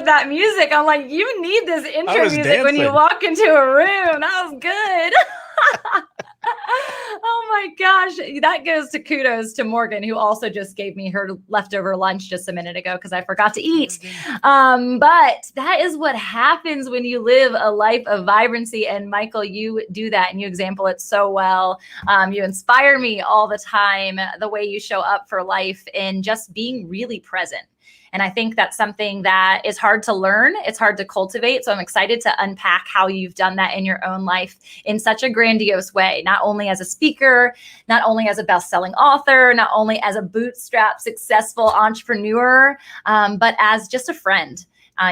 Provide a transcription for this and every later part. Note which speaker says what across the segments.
Speaker 1: with that music. I'm like, you need this intro music
Speaker 2: dancing
Speaker 1: when you walk into a room. That was good. Oh my gosh. That goes to kudos to Morgan, who also just gave me her leftover lunch just a minute ago because I forgot to eat. But that is what happens when you live a life of vibrancy. And Michael, you do that and you example it so well. You inspire me all the time, the way you show up for life and just being really present. And I think that's something that is hard to learn. It's hard to cultivate. So I'm excited to unpack how you've done that in your own life in such a grandiose way, not only as a speaker, not only as a best-selling author, not only as a bootstrap successful entrepreneur, but as just a friend.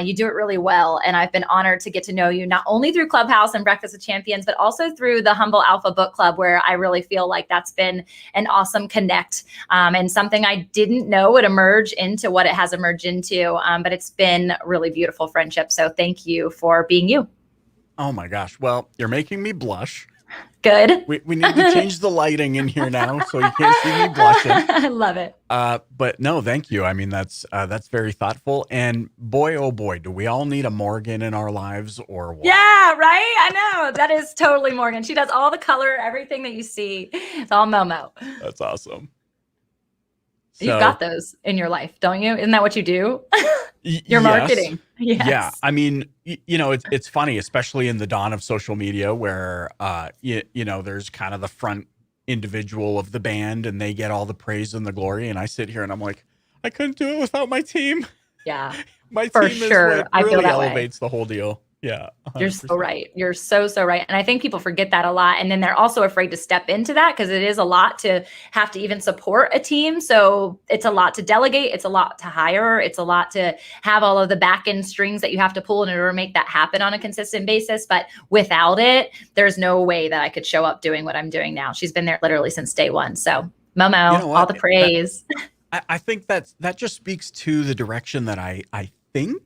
Speaker 1: You do it really well. And I've been honored to get to know you not only through Clubhouse and Breakfast with Champions, but also through the Humble Alpha Book Club, where I really feel like that's been an awesome connect and something I didn't know would emerge into what it has emerged into. But it's been really beautiful friendship. So thank you for being you.
Speaker 2: Oh my gosh. Well, you're making me blush.
Speaker 1: Good.
Speaker 2: We need to change the lighting in here now so you can't see me blushing.
Speaker 1: I love it.
Speaker 2: But no, thank you. I mean, that's very thoughtful. And boy, oh boy, do we all need a Morgan in our lives or what?
Speaker 1: Yeah, right? I know. That is totally Morgan. She does all the color, everything that you see. It's all Momo.
Speaker 2: That's awesome.
Speaker 1: You've got those in your life, don't you? Isn't that what you do? Your marketing.
Speaker 2: Yes. Yeah. I mean, it's funny, especially in the dawn of social media where, there's kind of the front individual of the band and they get all the praise and the glory. And I sit here and I'm like, I couldn't do it without my team.
Speaker 1: Yeah.
Speaker 2: My
Speaker 1: for
Speaker 2: team
Speaker 1: sure.
Speaker 2: is what
Speaker 1: I feel
Speaker 2: really
Speaker 1: that
Speaker 2: elevates
Speaker 1: way.
Speaker 2: the whole deal. Yeah. 100%.
Speaker 1: You're so right. You're so right. And I think people forget that a lot. And then they're also afraid to step into that because it is a lot to have to even support a team. So it's a lot to delegate. It's a lot to hire. It's a lot to have all of the back end strings that you have to pull in order to make that happen on a consistent basis. But without it, there's no way that I could show up doing what I'm doing now. She's been there literally since day one. So Momo, all the praise.
Speaker 2: I think that just speaks to the direction that I think,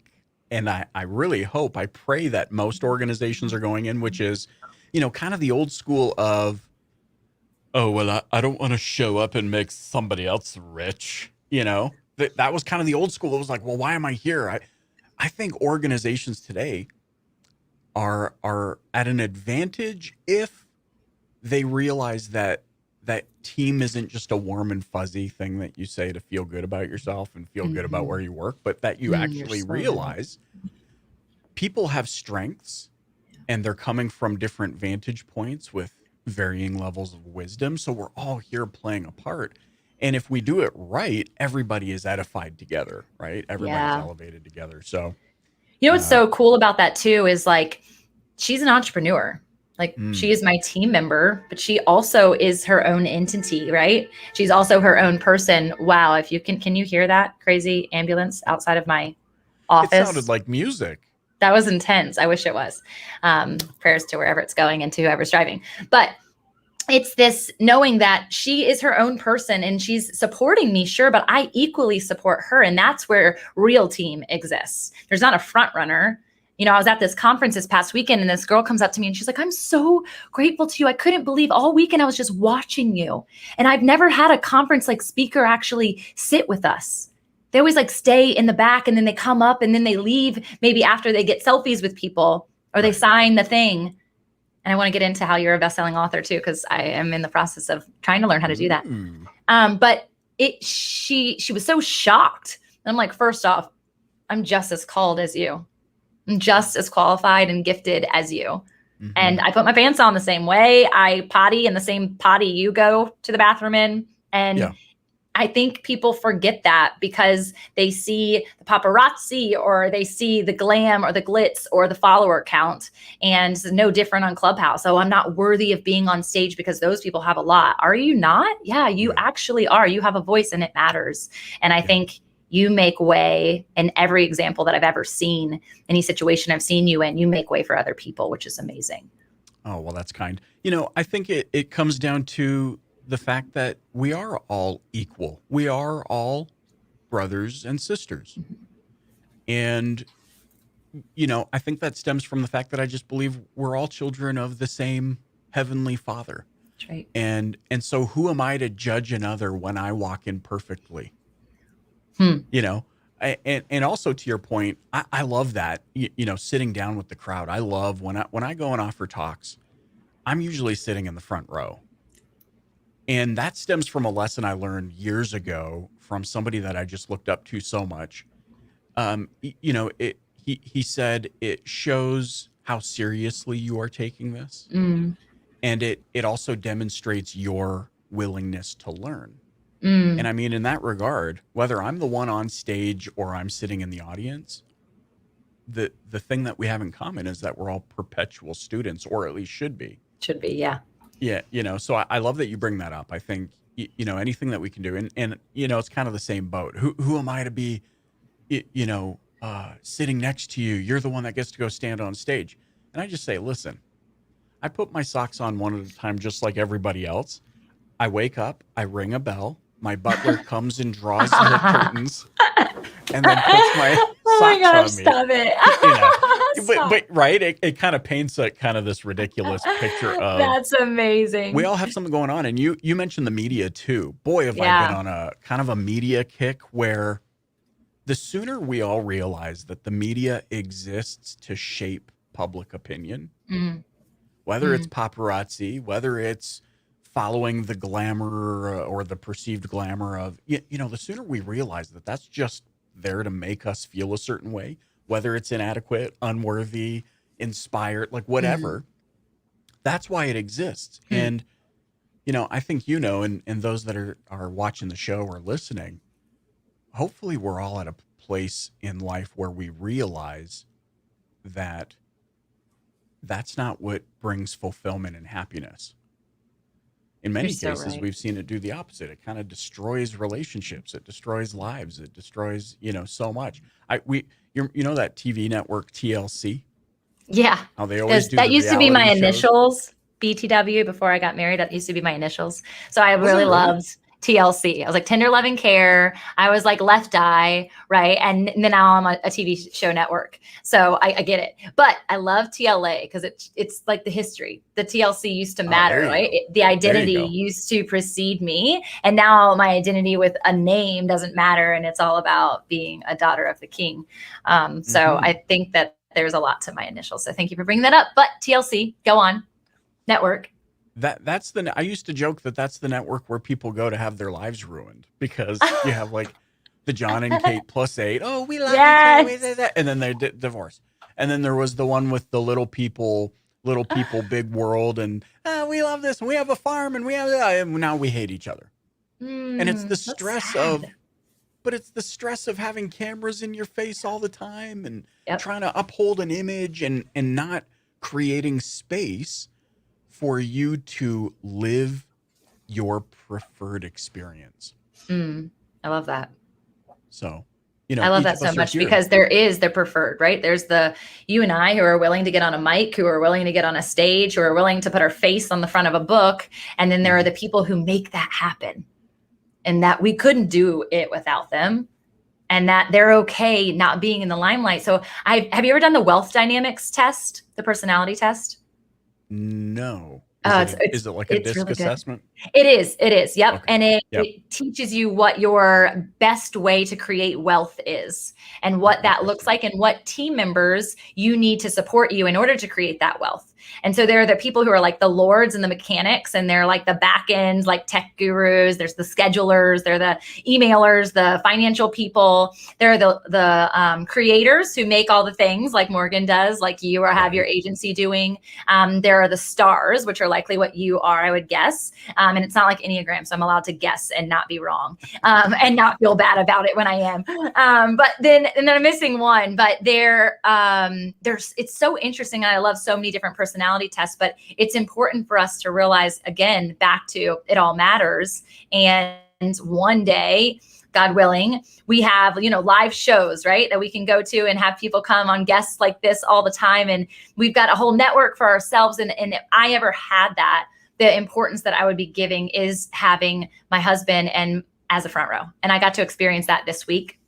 Speaker 2: and I really hope, I pray that most organizations are going in, which is, kind of the old school of, oh, well, I don't want to show up and make somebody else rich. That was kind of the old school. It was like, well, why am I here? I think organizations today are at an advantage if they realize that team isn't just a warm and fuzzy thing that you say to feel good about yourself and feel good about where you work, but that you actually realize people have strengths and they're coming from different vantage points with varying levels of wisdom. So we're all here playing a part. And if we do it right, everybody is edified together, right? Everybody's elevated together. So,
Speaker 1: what's so cool about that too is like, she's an entrepreneur. Like she is my team member, but she also is her own entity, right? She's also her own person. Wow. If you can you hear that crazy ambulance outside of my office?
Speaker 2: It sounded like music.
Speaker 1: That was intense. I wish it was. Prayers to wherever it's going and to whoever's driving. But it's this knowing that she is her own person and she's supporting me, sure, but I equally support her. And that's where real team exists. There's not a front runner. I was at this conference this past weekend and this girl comes up to me and she's like, I'm so grateful to you. I couldn't believe all weekend I was just watching you. And I've never had a conference like speaker actually sit with us. They always like stay in the back and then they come up and then they leave maybe after they get selfies with people or they sign the thing. And I want to get into how you're a best-selling author too, because I am in the process of trying to learn how to do that. But she was so shocked. And I'm like, first off, I'm just as called as you. I'm just as qualified and gifted as you. And I put my pants on the same way. I potty in the same potty you go to the bathroom in. And I think people forget that because they see the paparazzi or they see the glam or the glitz or the follower count. And it's no different on Clubhouse. Oh, I'm not worthy of being on stage because those people have a lot. Are you not? Yeah, you actually are. You have a voice and it matters. And I think you make way in every example that I've ever seen, any situation I've seen you in, you make way for other people, which is amazing.
Speaker 2: Oh, well, that's kind. I think it comes down to the fact that we are all equal. We are all brothers and sisters. And, I think that stems from the fact that I just believe we're all children of the same Heavenly Father.
Speaker 1: That's right.
Speaker 2: And so who am I to judge another when I walk in perfectly? And also to your point, I love that, sitting down with the crowd. I love when I go and offer talks, I'm usually sitting in the front row. And that stems from a lesson I learned years ago from somebody that I just looked up to so much. He said it shows how seriously you are taking this,
Speaker 1: Mm,
Speaker 2: and it also demonstrates your willingness to learn. And
Speaker 1: mm.
Speaker 2: I mean, in that regard, whether I'm the one on stage or I'm sitting in the audience, the thing that we have in common is that we're all perpetual students, or at least should be.
Speaker 1: Should be, yeah.
Speaker 2: Yeah, so I love that you bring that up. I think anything that we can do, and it's kind of the same boat. Who am I to be, sitting next to you? You're the one that gets to go stand on stage. And I just say, listen, I put my socks on one at a time, just like everybody else. I wake up, I ring a bell, my butler comes and draws the curtains, and then puts my
Speaker 1: Oh my
Speaker 2: socks
Speaker 1: gosh,
Speaker 2: on me.
Speaker 1: stop it. Stop.
Speaker 2: But right, it kind of paints a kind of this ridiculous picture of
Speaker 1: That's amazing.
Speaker 2: we all have something going on. And you mentioned the media too. Boy, have I
Speaker 1: Yeah.
Speaker 2: been on a kind of a media kick where the sooner we all realize that the media exists to shape public opinion,
Speaker 1: Mm,
Speaker 2: whether it's paparazzi, whether it's following the glamour or the perceived glamour of, the sooner we realize that that's just there to make us feel a certain way, whether it's inadequate, unworthy, inspired, like
Speaker 1: mm,
Speaker 2: whatever, that's why it exists.
Speaker 1: mm.
Speaker 2: And, I think, and those that are watching the show or listening, hopefully we're all at a place in life where we realize that that's not what brings fulfillment and happiness. In many
Speaker 1: You're so
Speaker 2: cases,
Speaker 1: right.
Speaker 2: we've seen it do the opposite. It kind of destroys relationships. It destroys lives. It destroys, so much. That TV network TLC,
Speaker 1: Yeah.
Speaker 2: how they always do
Speaker 1: That
Speaker 2: the
Speaker 1: used to be my
Speaker 2: reality shows.
Speaker 1: initials, BTW, before I got married. That used to be my initials. So I
Speaker 2: Was it
Speaker 1: really
Speaker 2: really?
Speaker 1: loved TLC. I was like Tender Loving Care. I was like Left Eye, right? And then now I'm a TV show network. So I get it. But I love TLA because it's like the history. The TLC used to
Speaker 2: Oh,
Speaker 1: matter,
Speaker 2: there you
Speaker 1: right?
Speaker 2: go.
Speaker 1: The
Speaker 2: There you
Speaker 1: identity
Speaker 2: go.
Speaker 1: used to precede me. And now my identity with a name doesn't matter. And it's all about being a daughter of the king. So
Speaker 2: Mhm.
Speaker 1: I think that there's a lot to my initials. So thank you for bringing that up. But TLC, go on. Network.
Speaker 2: That's I used to joke that that's the network where people go to have their lives ruined because you have like the John and Kate +8. Oh, we love each other.
Speaker 1: Yes.
Speaker 2: And then they divorce. And then there was the one with the little people, big world. And we love this. And we have a farm and we have and now we hate each other. And it's the
Speaker 1: That's
Speaker 2: stress
Speaker 1: sad.
Speaker 2: but it's the stress of having cameras in your face all the time and
Speaker 1: Yep.
Speaker 2: trying to uphold an image and not creating space for you to live your preferred experience.
Speaker 1: I love that.
Speaker 2: So,
Speaker 1: I love
Speaker 2: each
Speaker 1: that
Speaker 2: of
Speaker 1: so
Speaker 2: us are
Speaker 1: much
Speaker 2: here.
Speaker 1: because there is the preferred, right? There's the you and I who are willing to get on a mic, who are willing to get on a stage, who are willing to put our face on the front of a book. And then there are the people who make that happen and that we couldn't do it without them. And that they're okay not being in the limelight. So have you ever done the wealth dynamics test, the personality test?
Speaker 2: No. Is it like a
Speaker 1: it's
Speaker 2: disc
Speaker 1: really good.
Speaker 2: assessment?
Speaker 1: It is. Yep.
Speaker 2: Okay.
Speaker 1: And
Speaker 2: Yep.
Speaker 1: it teaches you what your best way to create wealth is and what that looks like and what team members you need to support you in order to create that wealth. And so there are the people who are like the lords and the mechanics, and they're like the back end, like tech gurus. There's the schedulers, they're the emailers, the financial people. There are the creators who make all the things like Morgan does, like you or have your agency doing. There are the stars, which are likely what you are, I would guess. And it's not like Enneagram, so I'm allowed to guess and not be wrong, and not feel bad about it when I am. But then I'm missing one. But it's so interesting. And I love so many different personality tests, but it's important for us to realize, again, back to it all matters. And one day, God willing, we have, live shows, right? That we can go to and have people come on guests like this all the time. And we've got a whole network for ourselves. And if I ever had that, the importance that I would be giving is having my husband and as a front row. And I got to experience that this week.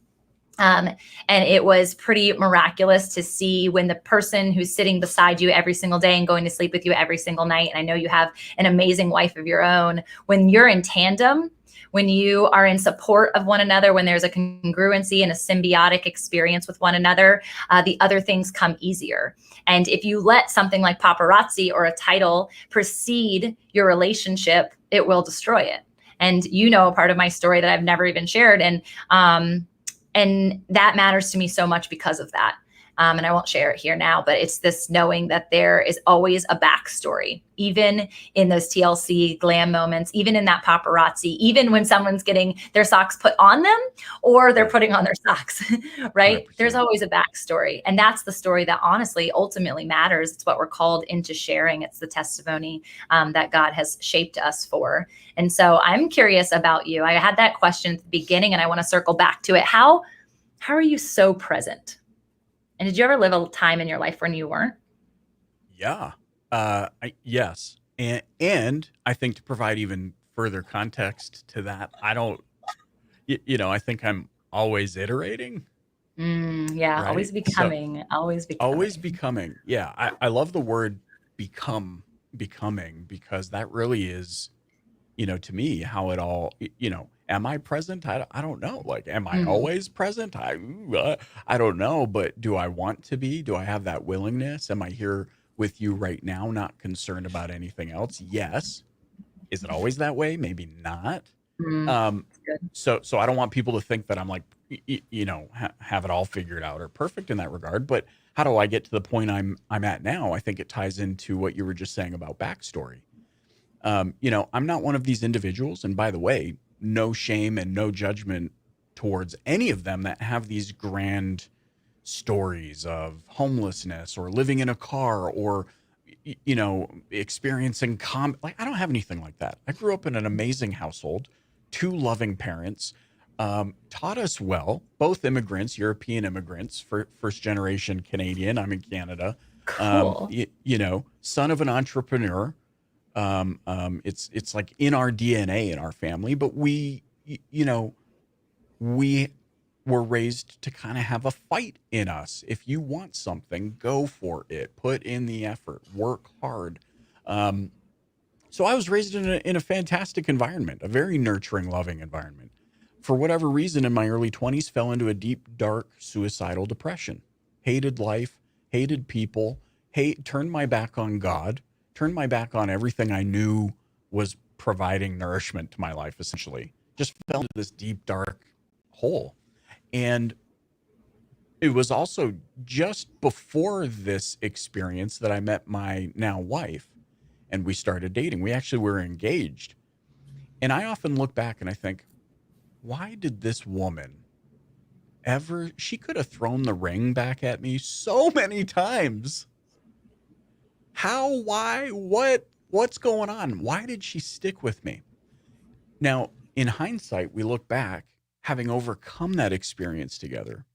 Speaker 1: And it was pretty miraculous to see when the person who's sitting beside you every single day and going to sleep with you every single night, and I know you have an amazing wife of your own, when you're in tandem, when you are in support of one another, when there's a congruency and a symbiotic experience with one another, the other things come easier. And if you let something like paparazzi or a title precede your relationship, it will destroy it. And you know, a part of my story that I've never even shared, and that matters to me so much because of that. And I won't share it here now, but it's this knowing that there is always a backstory, even in those TLC glam moments, even in that paparazzi, even when someone's getting their socks put on them or they're putting on their socks, right?
Speaker 2: 100%.
Speaker 1: There's always a backstory. And that's the story that honestly, ultimately matters. It's what we're called into sharing. It's the testimony that God has shaped us for. And so I'm curious about you. I had that question at the beginning and I want to circle back to it. How are you so present? And did you ever live a time in your life when you weren't?
Speaker 2: Yeah. Yes. And I think to provide even further context to that, I don't, I think I'm always iterating,
Speaker 1: Yeah,
Speaker 2: right?
Speaker 1: always becoming, always
Speaker 2: Always
Speaker 1: becoming.
Speaker 2: becoming. Yeah. I love the word becoming, because that really is, to me, how it all, am I present? I don't know. Like, am I
Speaker 1: Mm,
Speaker 2: always present? I don't know, but do I want to be? Do I have that willingness? Am I here with you right now, not concerned about anything else? Yes. Is it always that way? Maybe not. Um,
Speaker 1: that's good.
Speaker 2: so I don't want people to think that I'm like, have it all figured out or perfect in that regard. But how do I get to the point I'm at now? I think it ties into what you were just saying about backstory. I'm not one of these individuals. And by the way, no shame and no judgment towards any of them that have these grand stories of homelessness or living in a car or, experiencing like, I don't have anything like that. I grew up in an amazing household, two loving parents, taught us well, both immigrants, European immigrants, first generation Canadian. I'm in Canada.
Speaker 1: Cool.
Speaker 2: Son of an entrepreneur. It's like in our DNA in our family, but we were raised to kind of have a fight in us. If you want something, go for it, put in the effort, work hard. Um, so I was raised in a fantastic environment, a very nurturing, loving environment. For whatever reason, in my early 20s, fell into a deep, dark, suicidal depression. Hated life, hated people, turned my back on God, turned my back on everything I knew was providing nourishment to my life, essentially. Just fell into this deep, dark hole. And it was also just before this experience that I met my now wife and we started dating. We actually were engaged. And I often look back and I think, why did this woman she could have thrown the ring back at me so many times. How, why, what's going on? Why did she stick with me? Now, in hindsight, we look back, having overcome that experience together,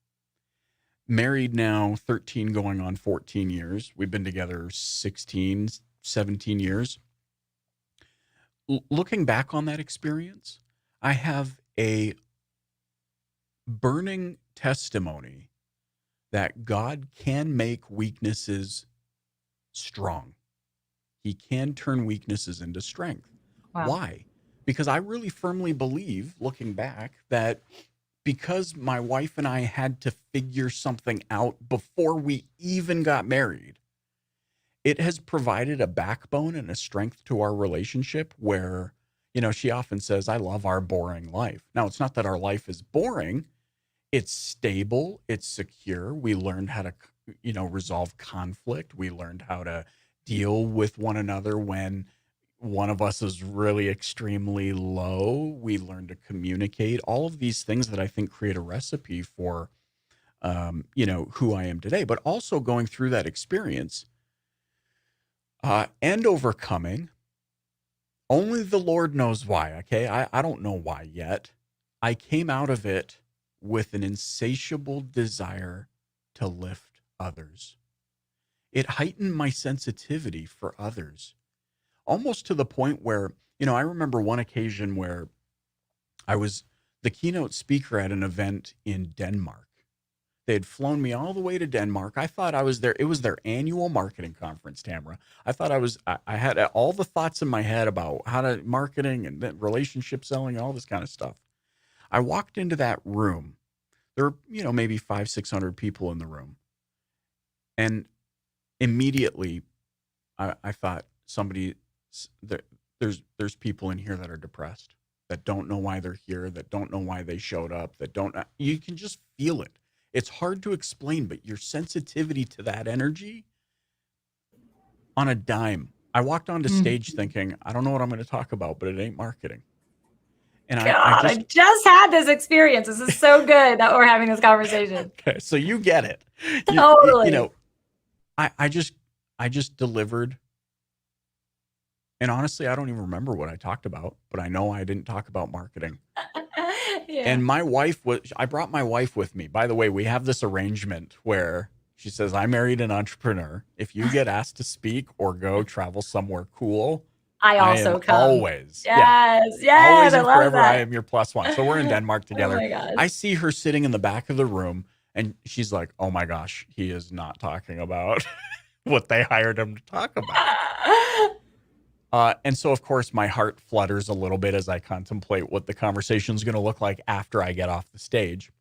Speaker 2: married now 13 going on 14 years. We've been together 16, 17 years. Looking back on that experience, I have a burning testimony that God can make weaknesses strong. He can turn weaknesses into strength.
Speaker 1: Wow.
Speaker 2: Why? Because I really firmly believe, looking back, that because my wife and I had to figure something out before we even got married, it has provided a backbone and a strength to our relationship where, she often says, I love our boring life. Now, it's not that our life is boring. It's stable. It's secure. We learned how to, resolve conflict. We learned how to deal with one another when one of us is really extremely low. We learned to communicate. All of these things that I think create a recipe for, who I am today. But also going through that experience and overcoming. Only the Lord knows why. Okay, I don't know why yet. I came out of it with an insatiable desire to lift others. It heightened my sensitivity for others, almost to the point where, I remember one occasion where I was the keynote speaker at an event in Denmark. They had flown me all the way to Denmark. I thought I was there. It was their annual marketing conference, Tamra. I thought I had all the thoughts in my head about how to marketing and then relationship selling, all this kind of stuff. I walked into that room. There were, maybe 500-600 people in the room. And immediately I thought there's people in here that are depressed, that don't know why they're here, that don't know why they showed up, you can just feel it. It's hard to explain, but your sensitivity to that energy on a dime. I walked onto stage thinking, I don't know what I'm going to talk about, but it ain't marketing. And
Speaker 1: I just had this experience. This is so good that we're having this conversation.
Speaker 2: Okay, so you get it.
Speaker 1: Totally.
Speaker 2: I just delivered. And honestly, I don't even remember what I talked about, but I know I didn't talk about marketing.
Speaker 1: Yeah.
Speaker 2: And I brought my wife with me. By the way, we have this arrangement where she says, I married an entrepreneur. If you get asked to speak or go travel somewhere cool,
Speaker 1: I also come.
Speaker 2: Always.
Speaker 1: Yes.
Speaker 2: Always
Speaker 1: I
Speaker 2: and
Speaker 1: love
Speaker 2: forever,
Speaker 1: that.
Speaker 2: I am your plus one. So we're in Denmark together.
Speaker 1: Oh my gosh.
Speaker 2: I see her sitting in the back of the room and she's like, oh my gosh, he is not talking about what they hired him to talk about. And so, of course, my heart flutters a little bit as I contemplate what the conversation is going to look like after I get off the stage.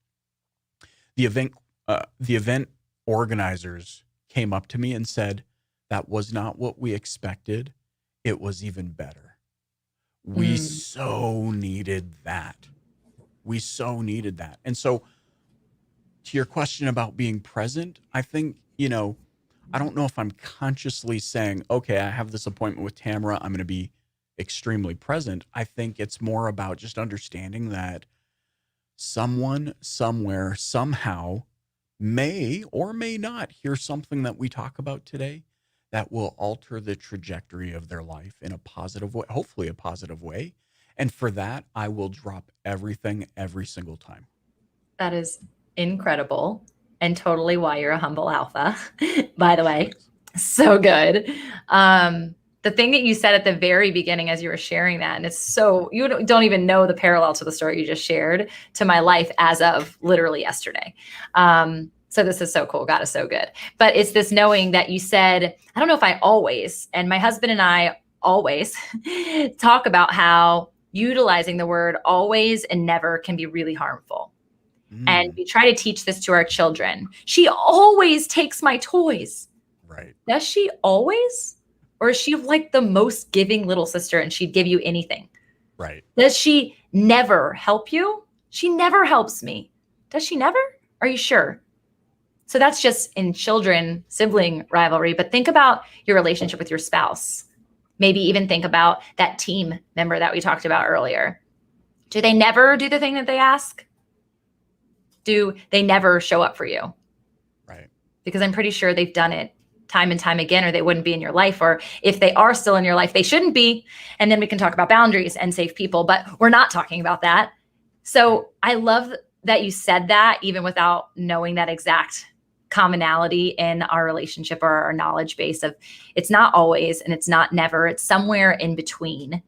Speaker 2: The event organizers came up to me and said, that was not what we expected. It was even better. We so needed that. And so, to your question about being present, I think, I don't know if I'm consciously saying, okay, I have this appointment with Tamra, I'm going to be extremely present. I think it's more about just understanding that someone, somewhere, somehow may or may not hear something that we talk about today that will alter the trajectory of their life in a positive way, hopefully a positive way. And for that, I will drop everything every single time.
Speaker 1: That is incredible. And totally why you're a humble alpha, by the way. So good. The thing that you said at the very beginning as you were sharing that, and it's so, you don't even know the parallel to the story you just shared to my life as of literally yesterday. So this is so cool. God is so good. But it's this knowing that you said, I don't know if I always, and my husband and I always talk about how utilizing the word always and never can be really harmful. And we try to teach this to our children. She always takes my toys.
Speaker 2: Right.
Speaker 1: Does she always? Or is she like the most giving little sister and she'd give you anything?
Speaker 2: Right.
Speaker 1: Does she never help you? She never helps me. Does she never? Are you sure? So that's just in children, sibling rivalry. But think about your relationship with your spouse. Maybe even think about that team member that we talked about earlier. Do they never do the thing that they ask? Do they never show up for you?
Speaker 2: Right.
Speaker 1: Because I'm pretty sure they've done it time and time again, or they wouldn't be in your life. Or if they are still in your life, they shouldn't be. And then we can talk about boundaries and safe people, but we're not talking about that. So I love that you said that even without knowing that exact commonality in our relationship or our knowledge base of it's not always and it's not never, it's somewhere in between.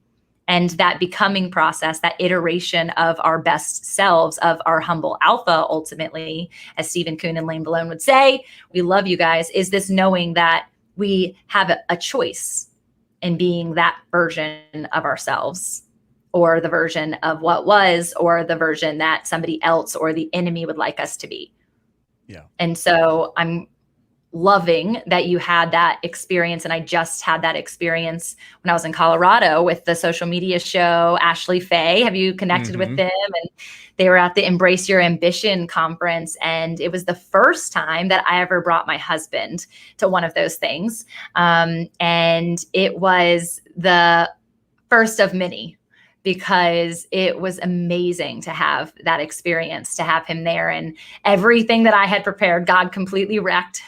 Speaker 1: And that becoming process, that iteration of our best selves, of our humble alpha, ultimately, as Stephen Kuhn and Lane Malone would say, we love you guys, is this knowing that we have a choice in being that version of ourselves, or the version of what was, or the version that somebody else or the enemy would like us to be.
Speaker 2: Yeah.
Speaker 1: And so I'm loving that you had that experience. And I just had that experience when I was in Colorado with the social media show, Ashley Faye. Have you connected with them? And they were at the Embrace Your Ambition conference. And it was the first time that I ever brought my husband to one of those things. And it was the first of many, because it was amazing to have that experience, to have him there, and everything that I had prepared, God completely wrecked.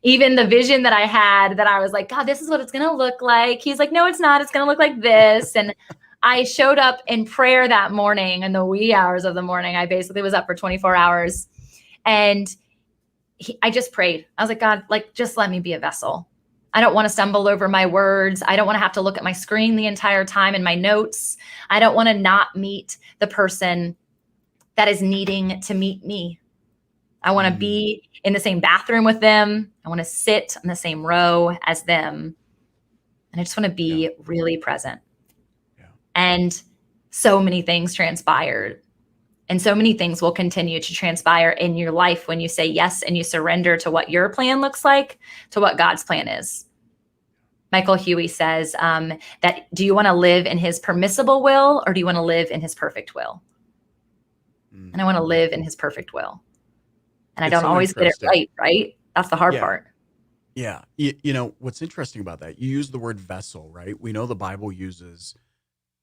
Speaker 1: Even the vision that I had, that I was like, God, this is what it's going to look like. He's like, no, it's not. It's going to look like this. And I showed up in prayer that morning in the wee hours of the morning. I basically was up for 24 hours. And I just prayed. I was like, God, like, just let me be a vessel. I don't want to stumble over my words. I don't want to have to look at my screen the entire time in my notes. I don't want to not meet the person that is needing to meet me. I want to be in the same bathroom with them. I want to sit in the same row as them. And I just want to be really present.
Speaker 2: Yeah.
Speaker 1: And so many things transpired. And so many things will continue to transpire in your life when you say yes and you surrender to what your plan looks like, to what God's plan is. Michael Huey says that, do you want to live in his permissible will, or do you want to live in his perfect will? And I want to live in his perfect will. And I don't always get it right? That's the hard part.
Speaker 2: Yeah. You know, what's interesting about that, you use the word vessel, right? We know the Bible uses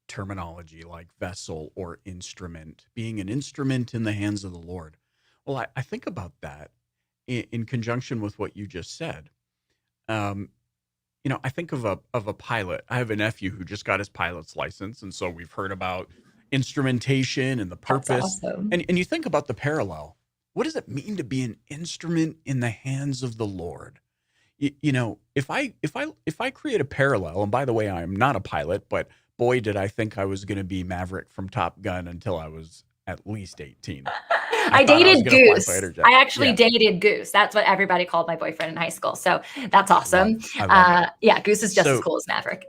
Speaker 2: terminology like vessel or instrument, being an instrument in the hands of the Lord. Well, I think about that in conjunction with what you just said. You know, I think of a pilot. I have a nephew who just got his pilot's license, and so we've heard about instrumentation and the purpose.
Speaker 1: That's awesome.
Speaker 2: And you think about the parallel. What does it mean to be an instrument in the hands of the Lord? You know, if I create a parallel, and by the way, I'm not a pilot, but boy, did I think I was going to be Maverick from Top Gun until I was at least 18.
Speaker 1: I dated Goose. I actually dated Goose. That's what everybody called my boyfriend in high school. So that's awesome.
Speaker 2: I love it.
Speaker 1: Yeah, Goose is just as cool as Maverick.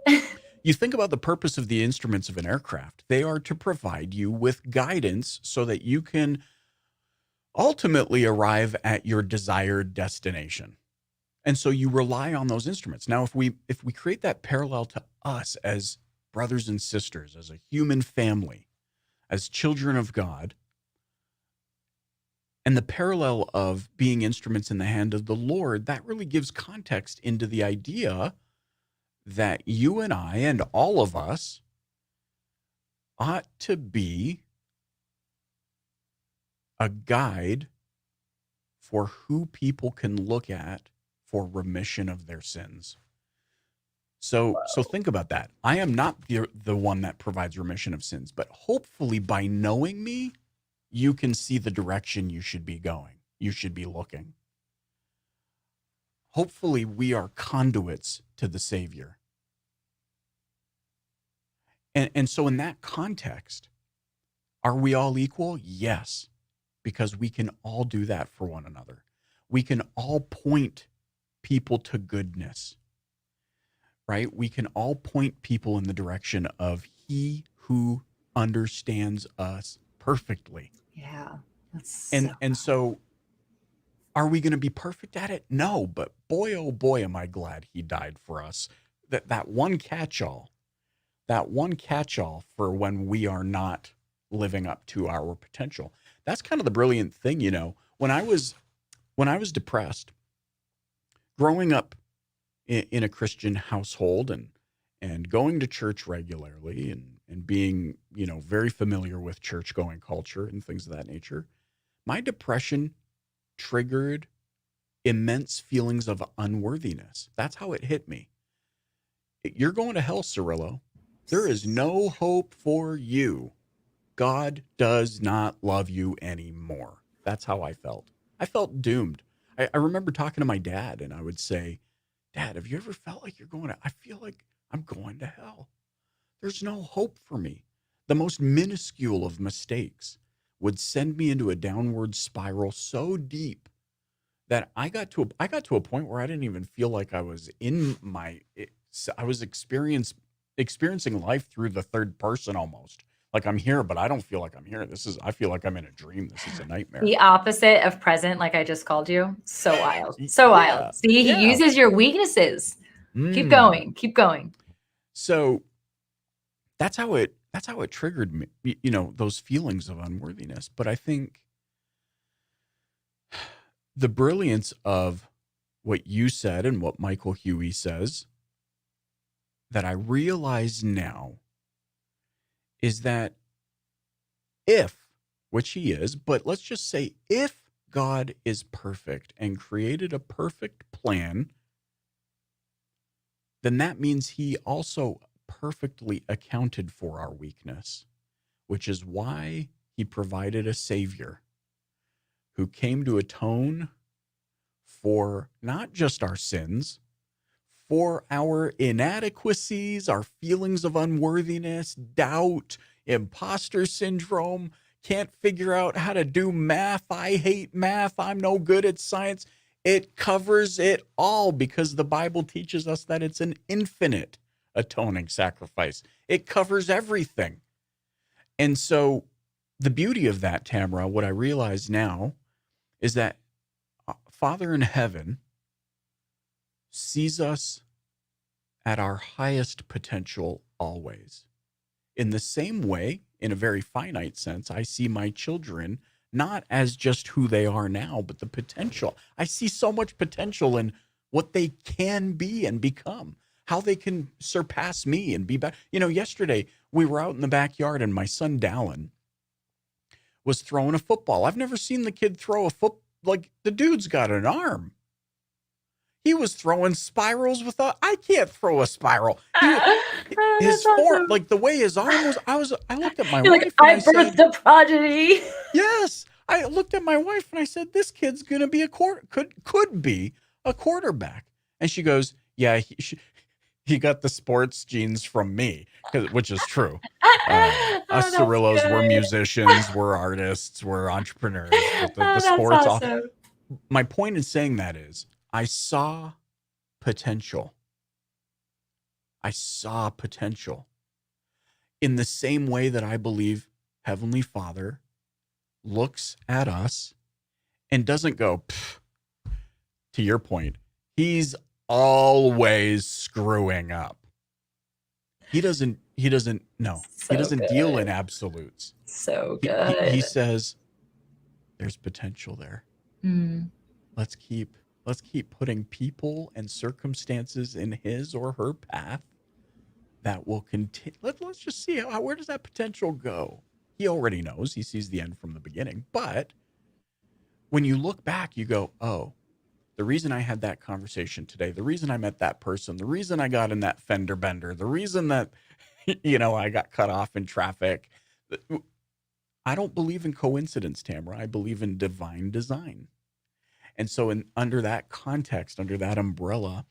Speaker 2: You think about the purpose of the instruments of an aircraft. They are to provide you with guidance so that you can ultimately arrive at your desired destination. And so you rely on those instruments. Now, if we create that parallel to us as brothers and sisters, as a human family, as children of God, and the parallel of being instruments in the hand of the Lord, that really gives context into the idea that you and I and all of us ought to be a guide for who people can look at for remission of their sins. So think about that. I am not the one that provides remission of sins, but hopefully by knowing me, you can see the direction you should be going. You should be looking. Hopefully we are conduits to the Savior. And so in that context, are we all equal? Yes, because we can all do that for one another. We can all point people to goodness, right? We can all point people in the direction of He who understands us perfectly.
Speaker 1: Yeah.
Speaker 2: So are we going to be perfect at it? No, but boy, oh boy, am I glad He died for us. That one catch-all for when we are not living up to our potential. That's kind of the brilliant thing, you know. When I was depressed, growing up in a Christian household and going to church regularly and being, you know, very familiar with church-going culture and things of that nature, my depression triggered immense feelings of unworthiness. That's how it hit me. You're going to hell, Cirillo. There is no hope for you. God does not love you anymore. That's how I felt. I felt doomed. I remember talking to my dad, and I would say, Dad, have you ever felt like I feel like I'm going to hell. There's no hope for me. The most minuscule of mistakes would send me into a downward spiral so deep that I got to a point where I didn't even feel like I was I was experiencing life through the third person almost. Like I'm here, but I don't feel like I'm here. I feel like I'm in a dream. This is a nightmare.
Speaker 1: The opposite of present, like I just called you. So wild. So wild. See, he uses your weaknesses. Keep going.
Speaker 2: So that's how it triggered me, you know, those feelings of unworthiness. But I think the brilliance of what you said and what Michael Huey says that I realize now is that which he is, but let's just say if God is perfect and created a perfect plan, then that means he also perfectly accounted for our weakness, which is why he provided a Savior who came to atone for not just our sins, for our inadequacies, our feelings of unworthiness, doubt, imposter syndrome, can't figure out how to do math. I hate math. I'm no good at science. It covers it all because the Bible teaches us that it's an infinite atoning sacrifice. It covers everything. And so the beauty of that, Tamra, what I realize now is that Father in heaven sees us at our highest potential always. In the same way, in a very finite sense, I see my children not as just who they are now, but the potential. I see so much potential in what they can be and become, how they can surpass me and be better. Yesterday we were out in the backyard and my son Dallin was throwing a football. I've never seen the kid throw a foot like the dude's got an arm. He was throwing spirals I can't throw a spiral. His form,
Speaker 1: awesome.
Speaker 2: like the way his arm was, I looked at my
Speaker 1: You're
Speaker 2: wife
Speaker 1: like,
Speaker 2: and
Speaker 1: I birthed a prodigy.
Speaker 2: yes. I looked at my wife and I said, this kid's going to be could be a quarterback. And she goes, yeah, he got the sports genes from me, which is true. Us Cirillos, we're musicians, we're artists, we're entrepreneurs. But the sports,
Speaker 1: awesome.
Speaker 2: My point in saying that is I saw potential. I saw potential in the same way that I believe Heavenly Father looks at us and doesn't go, to your point, he's always screwing up. He doesn't no. So he doesn't deal in absolutes.
Speaker 1: So good.
Speaker 2: He says there's potential there. Let's keep putting people and circumstances in his or her path that will continue. Let's just see where does that potential go? He already knows. He sees the end from the beginning. But when you look back, you go, oh, the reason I had that conversation today, the reason I met that person, the reason I got in that fender bender, the reason that, I got cut off in traffic. I don't believe in coincidence, Tamra. I believe in divine design. And so under that context, under that umbrella,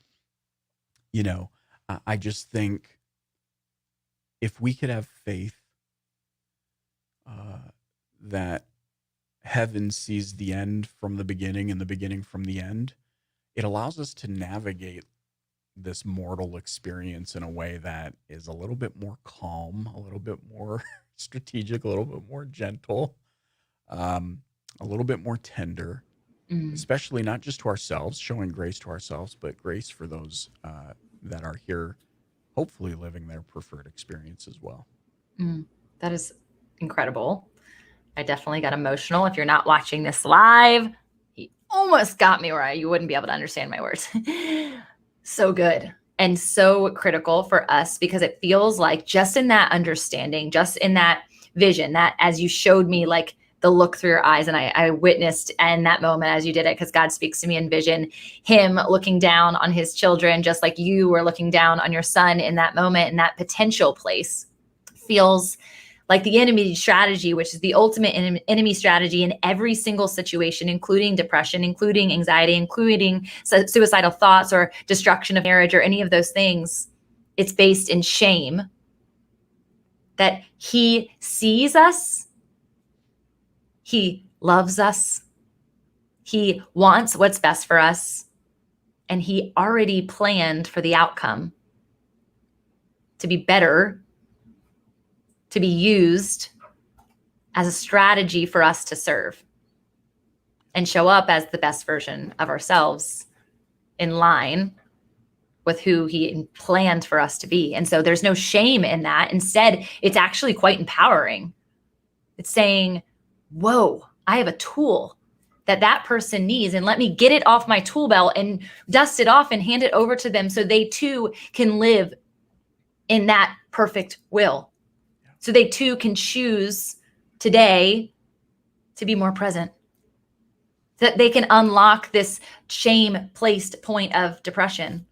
Speaker 2: I just think if we could have faith that heaven sees the end from the beginning and the beginning from the end, it allows us to navigate this mortal experience in a way that is a little bit more calm, a little bit more strategic, a little bit more gentle, a little bit more tender, especially not just to ourselves, showing grace to ourselves, but grace for those that are here, hopefully living their preferred experience as well.
Speaker 1: That is incredible. I definitely got emotional. If you're not watching this live, he almost got me where you wouldn't be able to understand my words. So good and so critical for us because it feels like just in that understanding, just in that vision, that as you showed me like the look through your eyes and I witnessed in that moment as you did it, because God speaks to me in vision, him looking down on his children, just like you were looking down on your son in that moment, in that potential place, feels like the enemy strategy, which is the ultimate enemy strategy in every single situation, including depression, including anxiety, including suicidal thoughts or destruction of marriage or any of those things. It's based in shame that he sees us. He loves us. He wants what's best for us. And he already planned for the outcome to be better, to be used as a strategy for us to serve and show up as the best version of ourselves in line with who he planned for us to be. And so there's no shame in that. Instead, it's actually quite empowering. It's saying, whoa, I have a tool that person needs, and let me get it off my tool belt and dust it off and hand it over to them so they too can live in that perfect will. So they too can choose today to be more present. That they can unlock this shame-placed point of depression.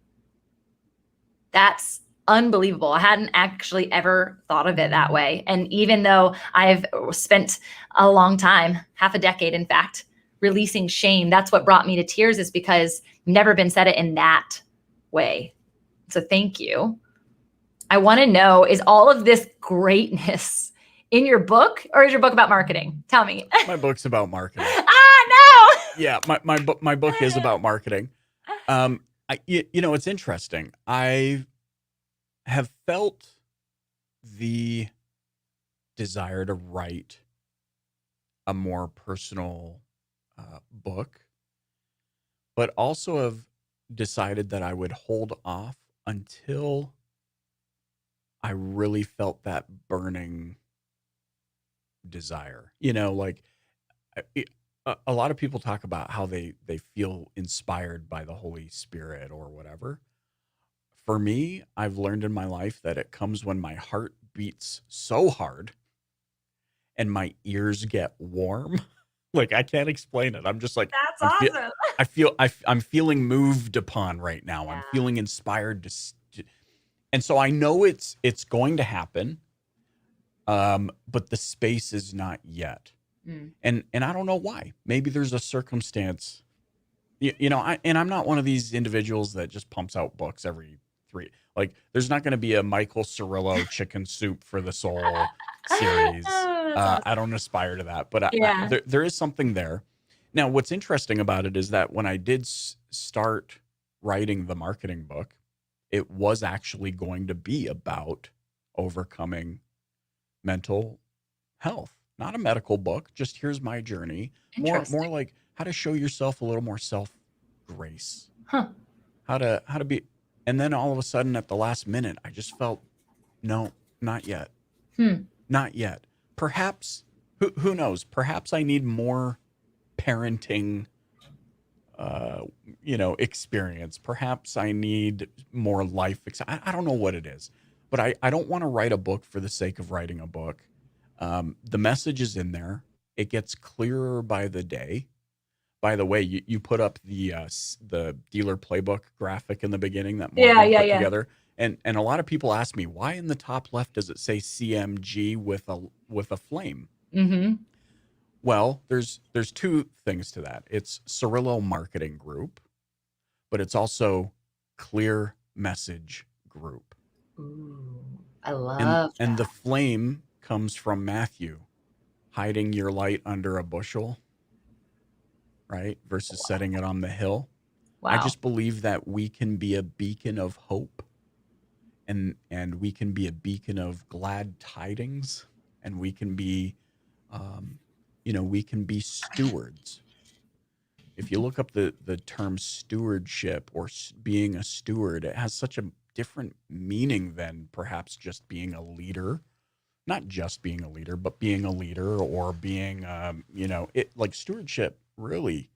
Speaker 1: That's unbelievable. I hadn't actually ever thought of it that way. And even though I've spent a long time, half a decade, in fact, releasing shame, that's what brought me to tears, is because I've never been said it in that way. So thank you. I want to know, is all of this greatness, in your book, or is your book about marketing? Tell me.
Speaker 2: My book's about marketing.
Speaker 1: No.
Speaker 2: Yeah, my book is about marketing. It's interesting. I have felt the desire to write a more personal book, but also have decided that I would hold off until I really felt that burning desire. Like a lot of people talk about how they feel inspired by the Holy Spirit or whatever. For me, I've learned in my life that it comes when my heart beats so hard and my ears get warm. Like I can't explain it. I'm just like
Speaker 1: That's awesome.
Speaker 2: I'm feeling moved upon right now. I'm feeling inspired and so I know it's going to happen. But the space is not yet. And I don't know why. Maybe there's a circumstance. I'm not one of these individuals that just pumps out books every three. Like, there's not going to be a Michael Cirillo Chicken Soup for the Soul series.
Speaker 1: Awesome.
Speaker 2: I don't aspire to that, but
Speaker 1: Yeah.
Speaker 2: there is something there. Now, what's interesting about it is that when I did start writing the marketing book, it was actually going to be about overcoming mental health. Not a medical book, just here's my journey. More like how to show yourself a little more self-grace.
Speaker 1: Huh.
Speaker 2: How to be, and then all of a sudden at the last minute, I just felt, no, not yet. Not yet. Perhaps, who knows? Perhaps I need more parenting experience. Perhaps I need more life. I don't know what it is, but I don't want to write a book for the sake of writing a book. The message is in there. It gets clearer by the day. By the way, you put up the dealer playbook graphic in the beginning that Morgan put together. And a lot of people ask me, why in the top left does it say CMG with a flame?
Speaker 1: Mm-hmm.
Speaker 2: Well, there's two things to that. It's Cirillo Marketing Group, but it's also Clear Message Group.
Speaker 1: Ooh, I love
Speaker 2: and
Speaker 1: that.
Speaker 2: the flame comes from Matthew, hiding your light under a bushel, right? Versus setting it on the hill.
Speaker 1: Wow.
Speaker 2: I just believe that we can be a beacon of hope, and we can be a beacon of glad tidings, and we can be we can be stewards. If you look up the term stewardship or being a steward, it has such a different meaning than perhaps just being a leader. Not just being a leader, but being a leader, or being it, like stewardship really,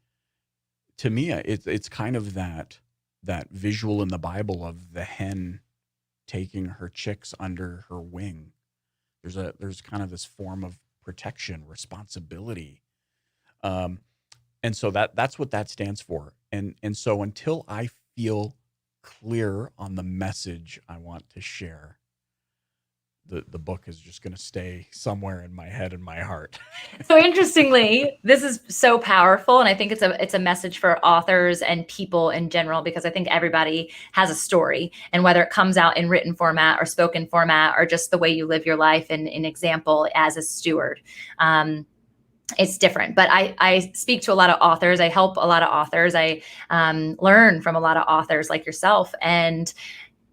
Speaker 2: to me, it's kind of that visual in the Bible of the hen taking her chicks under her wing. There's kind of this form of protection, responsibility. And so that's what that stands for. And so until I feel clear on the message I want to share, the book is just going to stay somewhere in my head and my heart.
Speaker 1: So interestingly, this is so powerful. And I think it's a message for authors and people in general, because I think everybody has a story, and whether it comes out in written format or spoken format, or just the way you live your life and an example as a steward, it's different. But I speak to a lot of authors. I help a lot of authors. I learn from a lot of authors like yourself. And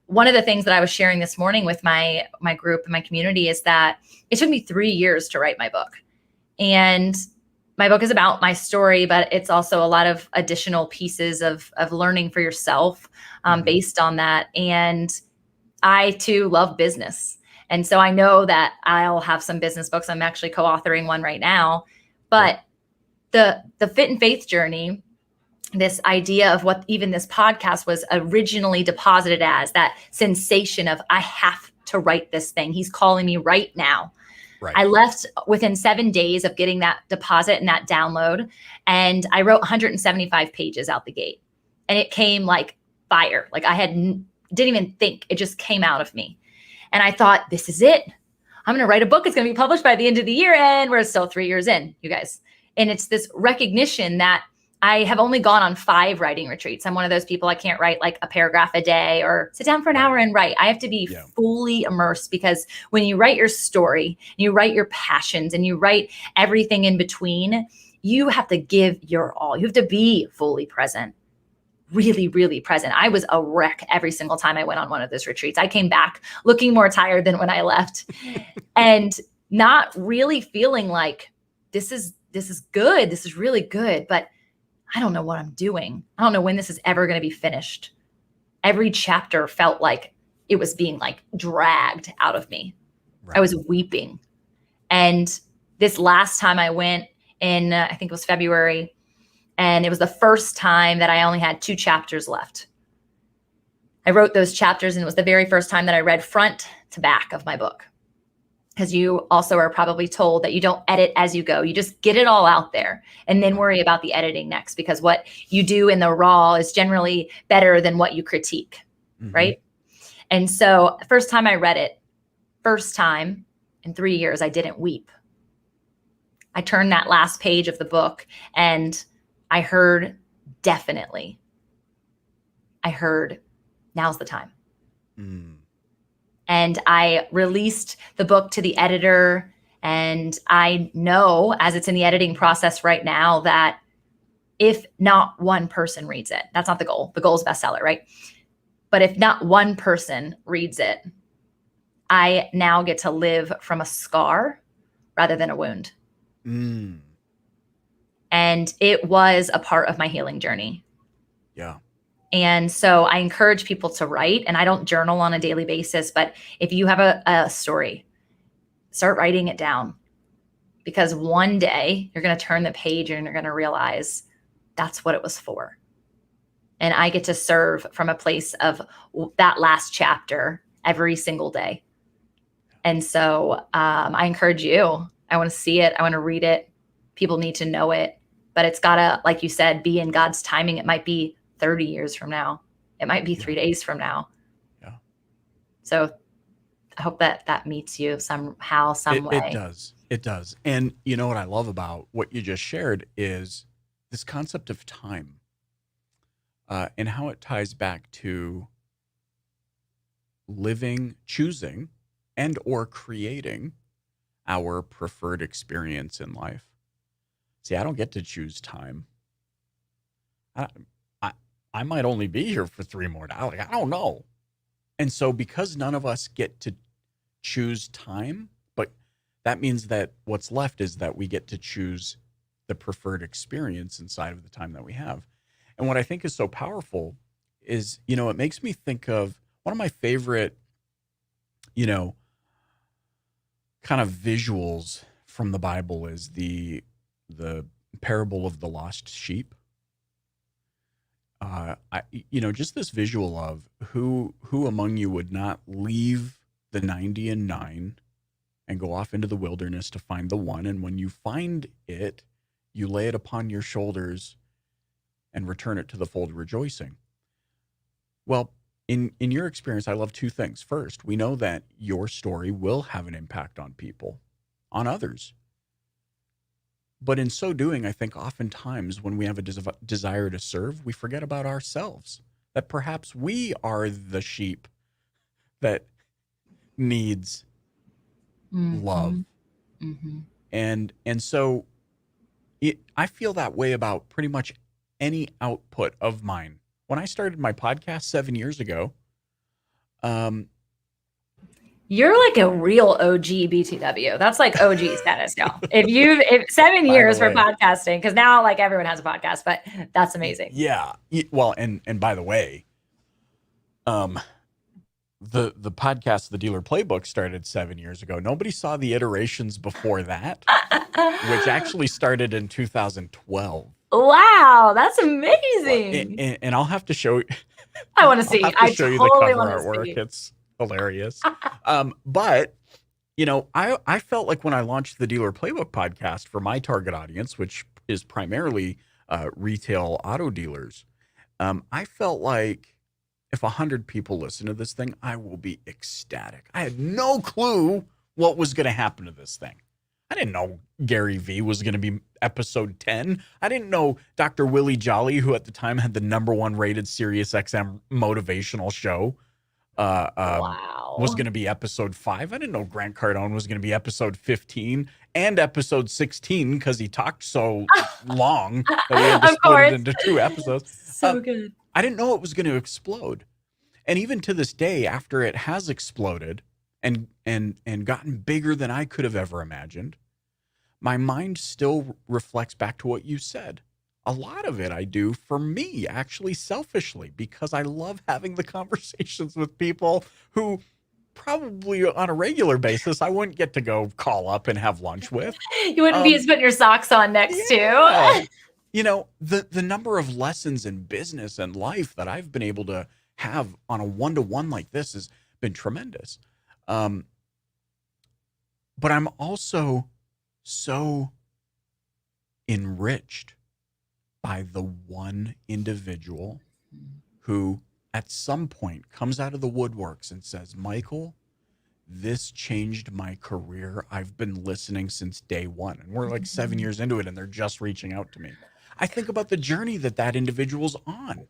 Speaker 1: one of the things that I was sharing this morning with my group and my community is that it took me 3 years to write my book. And my book is about my story, but it's also a lot of additional pieces of learning for yourself based on that. And I too love business. And so I know that I'll have some business books. I'm actually co-authoring one right now. But the Fit and Faith journey, this idea of what even this podcast was originally deposited as, that sensation of, I have to write this thing. He's calling me right now. Right. I left within 7 days of getting that deposit and that download. And I wrote 175 pages out the gate. And it came like fire. Like I didn't even think, it just came out of me. And I thought, this is it. I'm going to write a book. It's going to be published by the end of the year. And we're still 3 years in, you guys. And it's this recognition that I have only gone on 5 writing retreats. I'm one of those people, I can't write like a paragraph a day or sit down for an hour and write. I have to be fully immersed, because when you write your story, you write your passions, and you write everything in between, you have to give your all. You have to be fully present, really, really present. I was a wreck every single time I went on one of those retreats. I came back looking more tired than when I left and not really feeling like this is good. This is really good, but I don't know what I'm doing. I don't know when this is ever going to be finished. Every chapter felt like it was being like dragged out of me. Right. I was weeping. And this last time I went in, I think it was February, and it was the first time that I only had 2 chapters left. I wrote those chapters, and it was the very first time that I read front to back of my book. Because you also are probably told that you don't edit as you go. You just get it all out there and then worry about the editing next, because what you do in the raw is generally better than what you critique, right? And so first time I read it, first time in 3 years, I didn't weep. I turned that last page of the book and I heard definitely. I heard, now's the time. And I released the book to the editor. And I know, as it's in the editing process right now, that if not one person reads it, that's not the goal. The goal is bestseller, right? But if not one person reads it, I now get to live from a scar rather than a wound. And it was a part of my healing journey.
Speaker 2: Yeah.
Speaker 1: And so I encourage people to write, and I don't journal on a daily basis, but if you have a story, start writing it down, because one day you're going to turn the page and you're going to realize that's what it was for. And I get to serve from a place of that last chapter every single day. And so I encourage you. I want to see it. I want to read it. People need to know it, but it's got to, like you said, be in God's timing. It might be 30 years from now. It might be 3 days from now. Yeah. So I hope that meets you somehow, some way.
Speaker 2: It does. It does. And you know what I love about what you just shared is this concept of time, and how it ties back to living, choosing, and or creating our preferred experience in life. See, I don't get to choose time. I might only be here for 3 more hours. I don't know. And so because none of us get to choose time, but that means that what's left is that we get to choose the preferred experience inside of the time that we have. And what I think is so powerful is, it makes me think of one of my favorite, kind of visuals from the Bible is the parable of the lost sheep. Just this visual of who among you would not leave the 99 and go off into the wilderness to find the one. And when you find it, you lay it upon your shoulders and return it to the fold rejoicing. Well, in your experience, I love 2 things. First, we know that your story will have an impact on people, on others. But in so doing, I think oftentimes when we have a desire to serve, we forget about ourselves, that perhaps we are the sheep that needs love. And so I feel that way about pretty much any output of mine. When I started my podcast 7 years ago,
Speaker 1: you're like a real OG BTW. That's like OG status, y'all. If 7 years for podcasting, because now like everyone has a podcast, but that's amazing.
Speaker 2: Yeah. Well, and by the way, the podcast, The Dealer Playbook, started 7 years ago. Nobody saw the iterations before that, which actually started in 2012.
Speaker 1: Wow, that's amazing.
Speaker 2: And I'll have to show you.
Speaker 1: I want to see.
Speaker 2: I show you the cover artwork. It's hilarious. But I felt like when I launched the Dealer Playbook podcast for my target audience, which is primarily retail auto dealers, I felt like if 100 people listen to this thing, I will be ecstatic. I had no clue what was going to happen to this thing. I didn't know Gary Vee was going to be episode 10. I didn't know Dr. Willie Jolly, who at the time had the #1 rated Sirius XM motivational show, was
Speaker 1: Wow.
Speaker 2: going to be episode 5. I didn't know Grant Cardone was going to be episode 15 and episode 16 because he talked so long that we had to
Speaker 1: Of
Speaker 2: split it
Speaker 1: course.
Speaker 2: into 2 episodes.
Speaker 1: So good.
Speaker 2: I didn't know it was going to explode. And even to this day, after it has exploded and gotten bigger than I could have ever imagined, my mind still reflects back to what you said. A lot of it I do for me, actually selfishly, because I love having the conversations with people who probably on a regular basis I wouldn't get to go call up and have lunch with.
Speaker 1: You wouldn't be putting your socks on next to.
Speaker 2: You know, the number of lessons in business and life that I've been able to have on a one-to-one like this has been tremendous. But I'm also so enriched by the one individual who at some point comes out of the woodworks and says, Michael, this changed my career. I've been listening since day one. And we're like 7 years into it and they're just reaching out to me. I think about the journey that individual's on.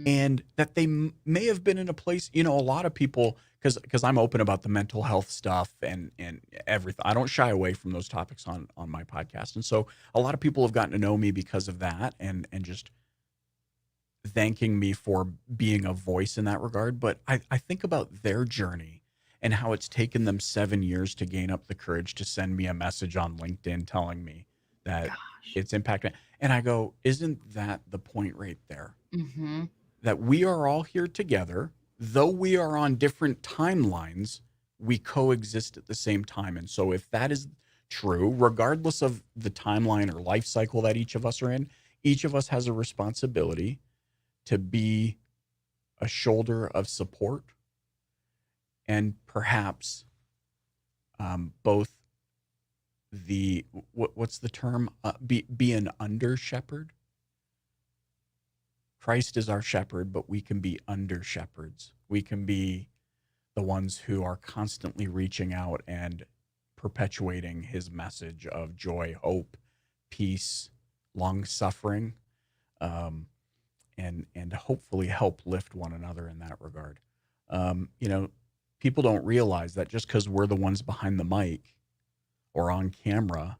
Speaker 2: And that they may have been in a place, you know, a lot of people, because I'm open about the mental health stuff and everything. I don't shy away from those topics on my podcast. And so a lot of people have gotten to know me because of that and just thanking me for being a voice in that regard. But I think about their journey and how it's taken them 7 years to gain up the courage to send me a message on LinkedIn telling me that it's impacting. And I go, isn't that the point right there? That we are all here together, though we are on different timelines, we coexist at the same time. And so if that is true, regardless of the timeline or life cycle that each of us are in, each of us has a responsibility to be a shoulder of support and perhaps both the, what's the term? Be an under shepherd. Christ is our shepherd, but we can be under shepherds. We can be the ones who are constantly reaching out and perpetuating his message of joy, hope, peace, long suffering, and hopefully help lift one another in that regard. You know, people don't realize that just because we're the ones behind the mic or on camera,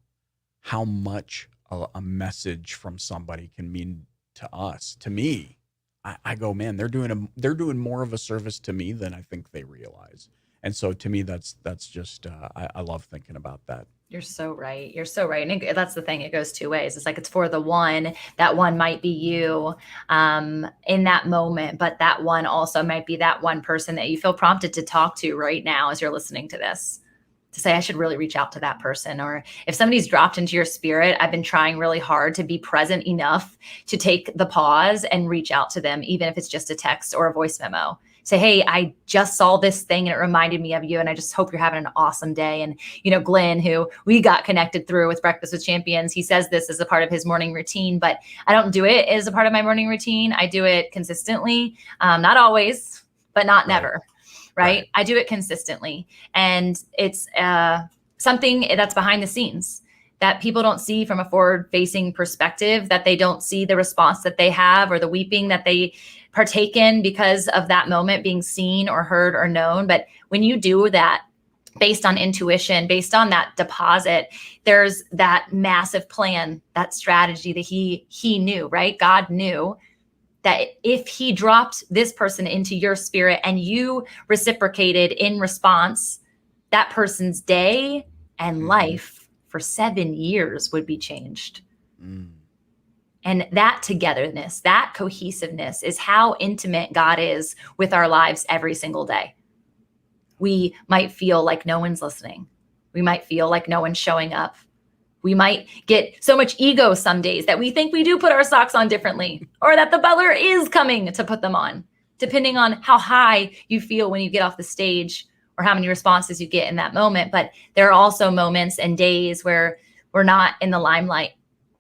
Speaker 2: how much a message from somebody can mean to us. To me, I go, man, they're doing more of a service to me than I think they realize. And so to me, that's just I love thinking about that.
Speaker 1: You're so right. You're so right. And that's the thing. It goes 2 ways. It's like, it's for the one. That one might be you in that moment, but that one also might be that one person that you feel prompted to talk to right now as you're listening to this, to say, I should really reach out to that person. Or if somebody's dropped into your spirit, I've been trying really hard to be present enough to take the pause and reach out to them, even if it's just a text or a voice memo. Say, hey, I just saw this thing and it reminded me of you. And I just hope you're having an awesome day. And, you know, Glenn, who we got connected through with Breakfast with Champions, he says this as a part of his morning routine, but I don't do it as a part of my morning routine. I do it consistently, not always, but not never. Right? I do it consistently. And it's something that's behind the scenes that people don't see from a forward-facing perspective, that they don't see the response that they have or the weeping that they partake in because of that moment being seen or heard or known. But when you do that based on intuition, based on that deposit, there's that massive plan, that strategy that he knew, right? God knew that if he dropped this person into your spirit and you reciprocated in response, that person's day and life for 7 years would be changed. And that togetherness, that cohesiveness is how intimate God is with our lives every single day. We might feel like no one's listening. We might feel like no one's showing up. We might get so much ego some days that we think we do put our socks on differently, or that the butler is coming to put them on, depending on how high you feel when you get off the stage or how many responses you get in that moment. But there are also moments and days where we're not in the limelight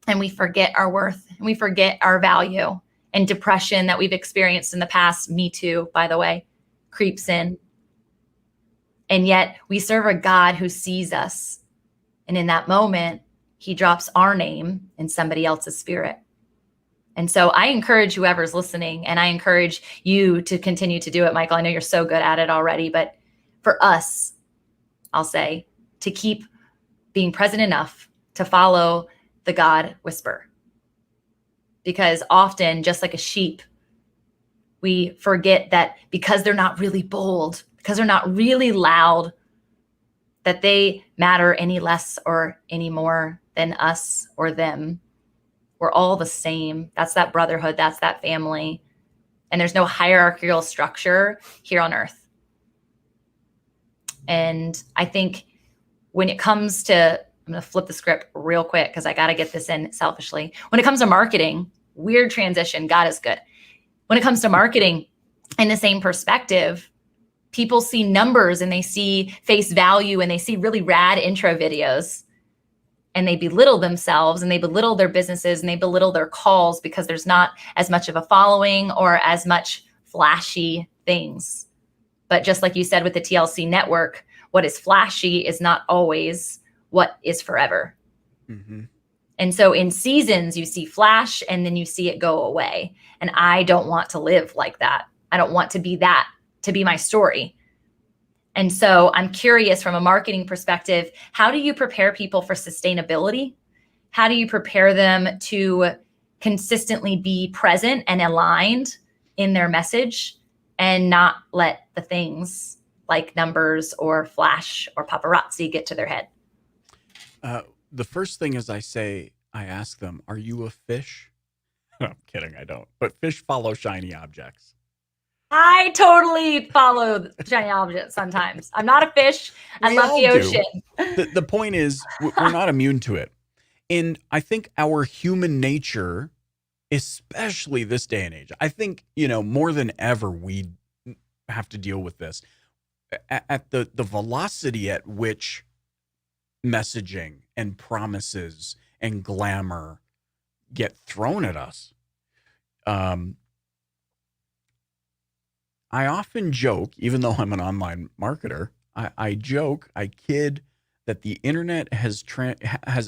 Speaker 1: and we forget our worth and we forget our value, and depression that we've experienced in the past, me too, by the way, creeps in. And yet we serve a God who sees us And in that moment, he drops our name in somebody else's spirit. And so I encourage whoever's listening, and I encourage you to continue to do it, Michael. I know you're so good at it already, but for us, I'll say, to keep being present enough to follow the God whisper. Because often, just like a sheep, we forget that because they're not really bold, because they're not really loud, that they matter any less or any more than us or them. We're all the same. That's that brotherhood. That's that family. And there's no hierarchical structure here on earth. And I think when it comes to, I'm going to flip the script real quick because I got to get this in selfishly. When it comes to marketing, weird transition, God is good. When it comes to marketing, in the same perspective, people see numbers and they see face value and they see really rad intro videos, and they belittle themselves and they belittle their businesses and they belittle their calls because there's not as much of a following or as much flashy things. But just like you said with the TLC network, what is flashy is not always what is forever.
Speaker 2: Mm-hmm.
Speaker 1: And so in seasons, you see flash and then you see it go away. And I don't want to live like that. I don't want to be that, to be my story. And so I'm curious from a marketing perspective, how do you prepare people for sustainability? How do you prepare them to consistently be present and aligned in their message and not let the things like numbers or flash or paparazzi get to their head?
Speaker 2: The first thing is I ask them, are you a fish? No, I'm kidding, I don't. But fish follow shiny objects.
Speaker 1: I totally follow shiny objects sometimes. I'm not a fish. I love the ocean.
Speaker 2: The point is, we're not immune to it. And I think our human nature, especially this day and age, I think, more than ever, we have to deal with this. At the velocity at which messaging and promises and glamour get thrown at us. I often joke, even though I'm an online marketer, I joke, I kid that the internet has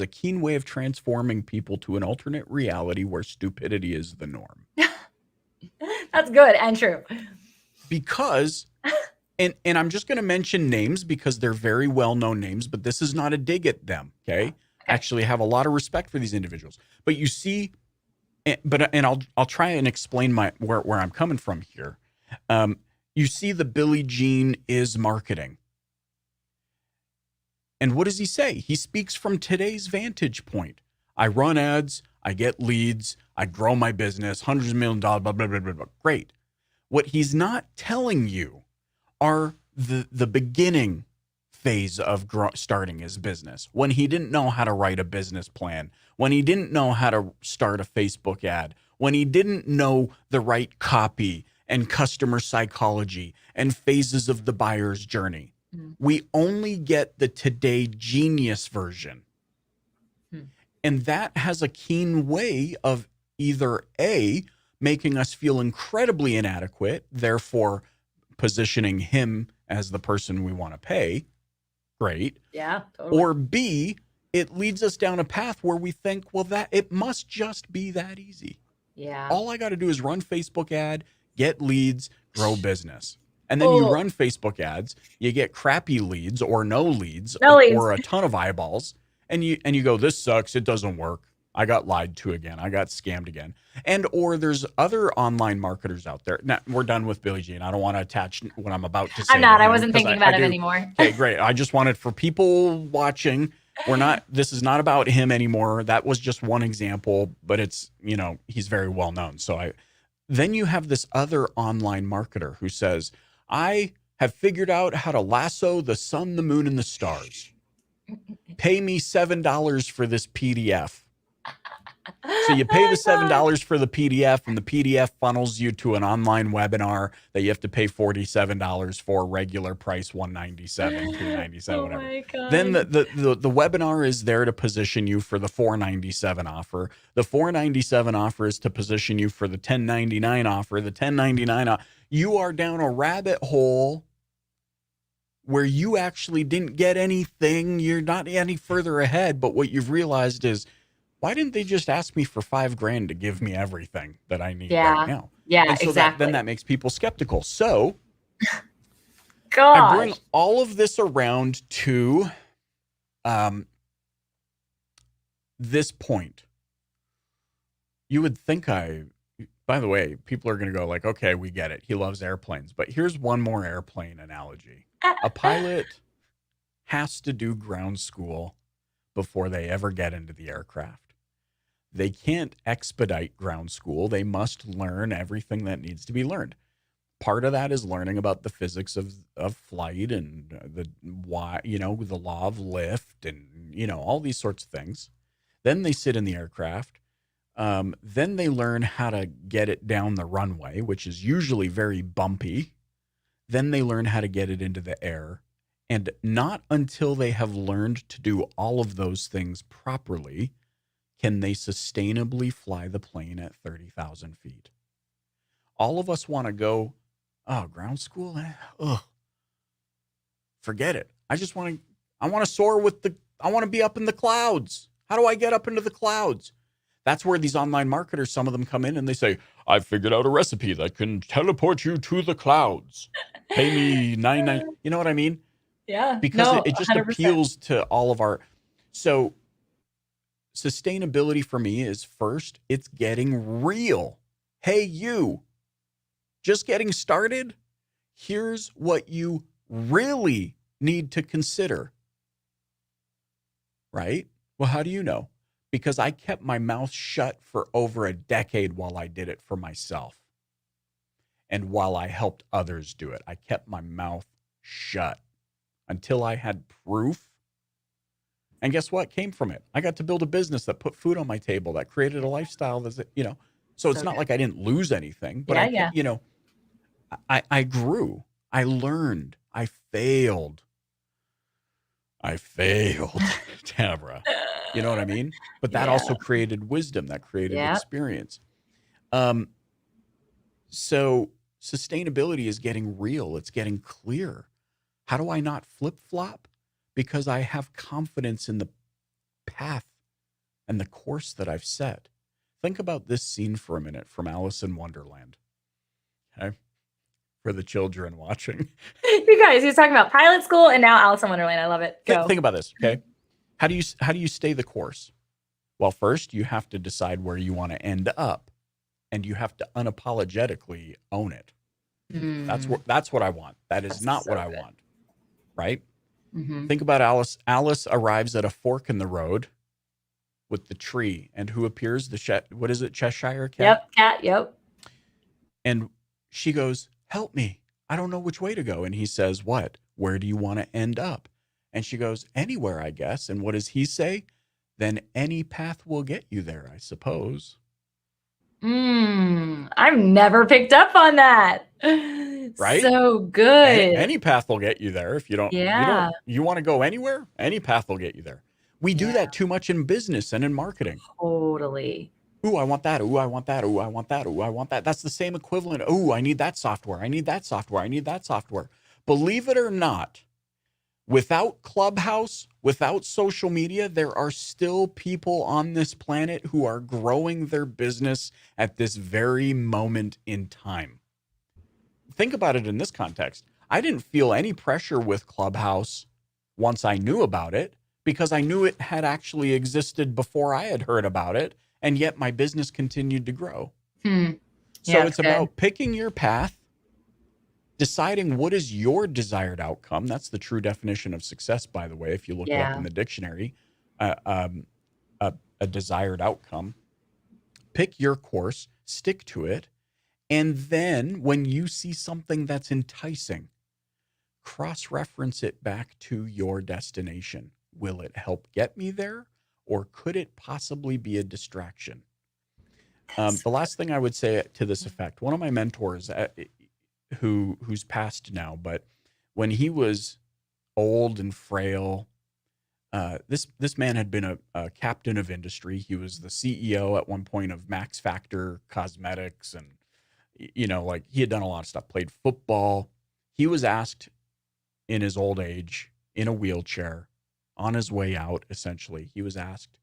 Speaker 2: a keen way of transforming people to an alternate reality where stupidity is the norm.
Speaker 1: That's good and true.
Speaker 2: Because, and I'm just going to mention names because they're very well-known names, but this is not a dig at them, okay? Actually have a lot of respect for these individuals. But you see, and I'll try and explain where I'm coming from here. You see the Billie Jean is marketing. And what does he say? He speaks from today's vantage point. I run ads, I get leads, I grow my business, hundreds of millions of dollars, blah, blah, blah, blah, blah. Great. What he's not telling you are the beginning phase of starting his business, when he didn't know how to write a business plan, when he didn't know how to start a Facebook ad, when he didn't know the right copy and customer psychology and phases of the buyer's journey. Mm. We only get the today genius version. And that has a keen way of either A, making us feel incredibly inadequate, therefore positioning him as the person we want to pay. Great.
Speaker 1: Yeah, totally.
Speaker 2: Or B, it leads us down a path where we think, well, that it must just be that easy.
Speaker 1: Yeah.
Speaker 2: All I got to do is run Facebook ad, get leads, grow business. And then you run Facebook ads, you get crappy leads or no leads or a ton of eyeballs. And you go, this sucks. It doesn't work. I got lied to again. I got scammed again. And or there's other online marketers out there. Now, we're done with Billie Jean. I don't want to attach what I'm about to say.
Speaker 1: I'm not. I wasn't thinking about it anymore.
Speaker 2: Okay, great. I just wanted for people watching. This is not about him anymore. That was just one example, but it's, he's very well known. So then you have this other online marketer who says, I have figured out how to lasso the sun, the moon, and the stars. Pay me $7 for this PDF. So you pay the $7 for the PDF, and the PDF funnels you to an online webinar that you have to pay $47 for, regular price $197, $297, whatever. My God. Then the webinar is there to position you for the $497 offer. The $497 offer is to position you for the $1099 offer. The $1099 you are down a rabbit hole where you actually didn't get anything. You're not any further ahead, but what you've realized is, why didn't they just ask me for $5,000 to give me everything that I need right
Speaker 1: Yeah.
Speaker 2: now?
Speaker 1: Yeah,
Speaker 2: And so
Speaker 1: exactly.
Speaker 2: that makes people skeptical. So I bring
Speaker 1: Gosh.
Speaker 2: all of this around to um, this point. You would think by the way, people are going to go like, okay, we get it. He loves airplanes. But here's one more airplane analogy. A pilot has to do ground school before they ever get into the aircraft. They can't expedite ground school. They must learn everything that needs to be learned. Part of that is learning about the physics of flight and the why, the law of lift and, all these sorts of things. Then they sit in the aircraft. Then they learn how to get it down the runway, which is usually very bumpy. Then they learn how to get it into the air. And not until they have learned to do all of those things properly can they sustainably fly the plane at 30,000 feet. All of us want to go, oh, ground school? Ugh. Forget it. I want to soar I want to be up in the clouds. How do I get up into the clouds? That's where these online marketers, some of them come in and they say, I've figured out a recipe that can teleport you to the clouds. Pay me $9.99. You know what I mean?
Speaker 1: Yeah.
Speaker 2: Because
Speaker 1: No,
Speaker 2: it just
Speaker 1: 100%.
Speaker 2: appeals to all of our. So sustainability for me is first, it's getting real. Hey, you, just getting started. Here's what you really need to consider. Right? Well, how do you know? Because I kept my mouth shut for over a decade while I did it for myself. And while I helped others do it, I kept my mouth shut until I had proof. And guess what came from it? I got to build a business that put food on my table, that created a lifestyle that's, so it's
Speaker 1: So
Speaker 2: not
Speaker 1: good.
Speaker 2: like I didn't lose anything, but
Speaker 1: Yeah.
Speaker 2: I grew, I learned, I failed, Tamra. You know what I mean? But that
Speaker 1: Yeah.
Speaker 2: also created wisdom, that created
Speaker 1: Yeah.
Speaker 2: experience. So sustainability is getting real. It's getting clear. How do I not flip flop? Because I have confidence in the path and the course that I've set. Think about this scene for a minute from Alice in Wonderland. Okay. For the children watching.
Speaker 1: You guys, he's talking about pilot school and now Alice in Wonderland. I love it. Go.
Speaker 2: Think about this. Okay. How do you stay the course? Well, first you have to decide where you want to end up, and you have to unapologetically own it. That's what I want. That is not what I want. Right?
Speaker 1: Mm-hmm.
Speaker 2: Think about Alice. Alice arrives at a fork in the road with the tree, and who appears? What is it? Cheshire Cat?
Speaker 1: Yep, cat, yep.
Speaker 2: And she goes, help me. I don't know which way to go. And he says, what? Where do you want to end up? And she goes, anywhere, I guess. And what does he say? Then any path will get you there, I suppose.
Speaker 1: I've never picked up on that.
Speaker 2: Right?
Speaker 1: So good.
Speaker 2: Any path will get you there. If you don't, you want to go anywhere, any path will get you there. We do that too much in business and in marketing.
Speaker 1: Totally.
Speaker 2: Ooh, I want that. Ooh, I want that. Ooh, I want that. Ooh, I want that. That's the same equivalent. Ooh, I need that software. I need that software. I need that software. Believe it or not, without Clubhouse, without social media, there are still people on this planet who are growing their business at this very moment in time. Think about it in this context. I didn't feel any pressure with Clubhouse once I knew about it, because I knew it had actually existed before I had heard about it, and yet my business continued to grow. So it's about picking your path, deciding what is your desired outcome. That's the true definition of success, by the way, if you look it up in the dictionary, a desired outcome. Pick your course, stick to it, and then when you see something that's enticing, cross-reference it back to your destination. Will it help get me there, or could it possibly be a distraction? The last thing I would say to this effect, one of my mentors, who's passed now, but when he was old and frail, this man had been a captain of industry. He was the CEO at one point of Max Factor Cosmetics, and like he had done a lot of stuff, played football. He was asked in his old age in a wheelchair on his way out. Essentially, he was asked,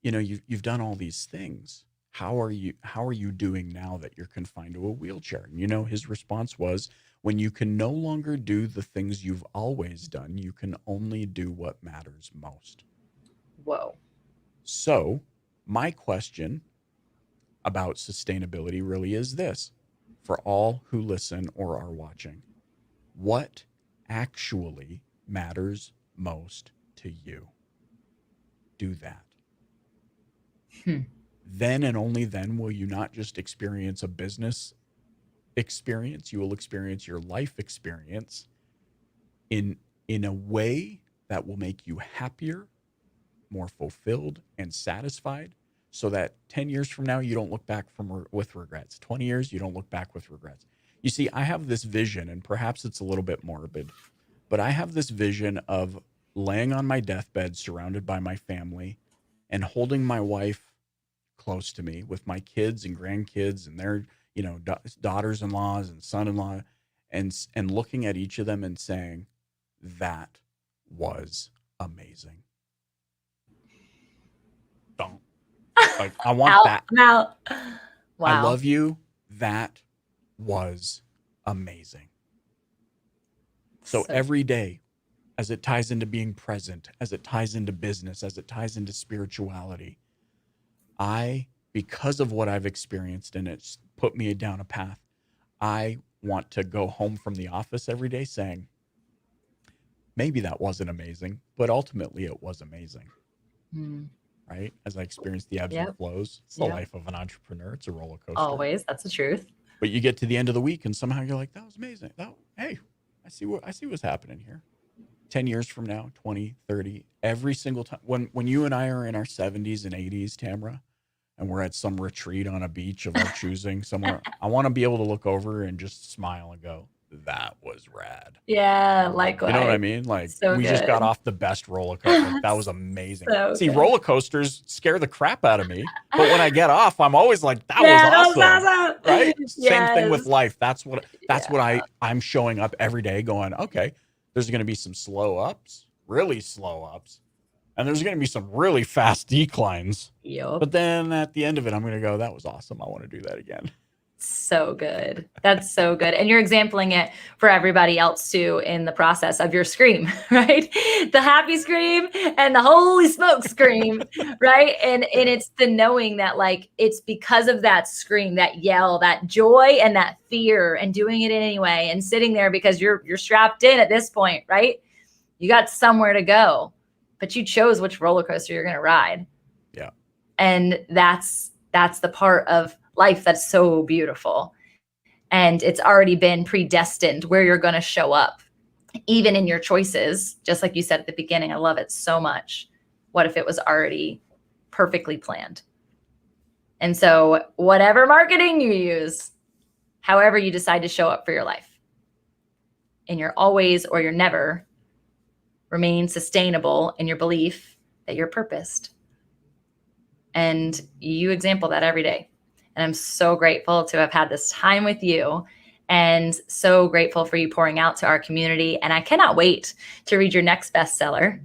Speaker 2: you've done all these things. How are you doing now that you're confined to a wheelchair? And his response was, when you can no longer do the things you've always done, you can only do what matters most.
Speaker 1: Whoa.
Speaker 2: So my question about sustainability really is this: for all who listen or are watching, what actually matters most to you? Do that. Then and only then will you not just experience a business experience, you will experience your life experience in a way that will make you happier, more fulfilled, and satisfied, so that 10 years from now you don't look back with regrets. 20 years you don't look back with regrets. You see, I have this vision, and perhaps it's a little bit morbid, but I have this vision of laying on my deathbed surrounded by my family and holding my wife close to me with my kids and grandkids and their daughters-in-laws and son-in-law, and looking at each of them and saying, that was amazing. Don't. Like, I want that.
Speaker 1: Wow.
Speaker 2: I love you. That was amazing. So every day, as it ties into being present, as it ties into business, as it ties into spirituality, because of what I've experienced and it's put me down a path, I want to go home from the office every day saying, maybe that wasn't amazing, but ultimately it was amazing. Right? As I experienced the ebbs and flows. It's the life of an entrepreneur. It's a roller coaster.
Speaker 1: Always. That's the truth.
Speaker 2: But you get to the end of the week and somehow you're like, that was amazing. Hey, I see what's happening here. 10 years from now, 20, 30, every single time. When you and I are in our 70s and 80s, Tamra, and we're at some retreat on a beach of our choosing somewhere, I want to be able to look over and just smile and go, that was rad.
Speaker 1: Yeah, likewise.
Speaker 2: You know what I mean? Like, we just got off the best roller coaster. Like, that was amazing. See, roller coasters scare the crap out of me, but when I get off, I'm always like, that was awesome. Right? Same thing with life. That's what I'm showing up every day going, okay, there's going to be some slow ups, really slow ups, and there's going to be some really fast declines.
Speaker 1: Yep.
Speaker 2: But then at the end of it, I'm going to go, that was awesome. I want to do that again.
Speaker 1: So good. That's so good. And you're exempling it for everybody else too in the process of your scream, right? The happy scream and the holy smoke scream, right? And it's the knowing that, like, it's because of that scream, that yell, that joy and that fear, and doing it anyway and sitting there because you're strapped in at this point, right? You got somewhere to go, but you chose which roller coaster you're going to ride.
Speaker 2: Yeah.
Speaker 1: And that's the part of life that's so beautiful, and it's already been predestined where you're going to show up, even in your choices. Just like you said at the beginning, I love it so much. What if it was already perfectly planned? And so whatever marketing you use, however you decide to show up for your life, in your always or your never, remain sustainable in your belief that you're purposed. And you example that every day. And I'm so grateful to have had this time with you, and so grateful for you pouring out to our community. And I cannot wait to read your next bestseller.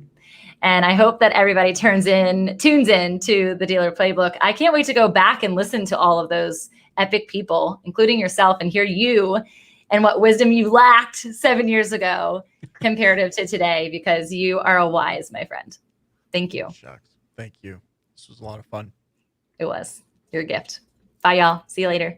Speaker 1: And I hope that everybody tunes in to the Dealer Playbook. I can't wait to go back and listen to all of those epic people, including yourself, and hear you and what wisdom you lacked 7 years ago comparative to today, because you are a wise, my friend. Thank you.
Speaker 2: Shucks. Thank you. This was a lot of fun.
Speaker 1: It was. Your gift. Bye, y'all. See you later.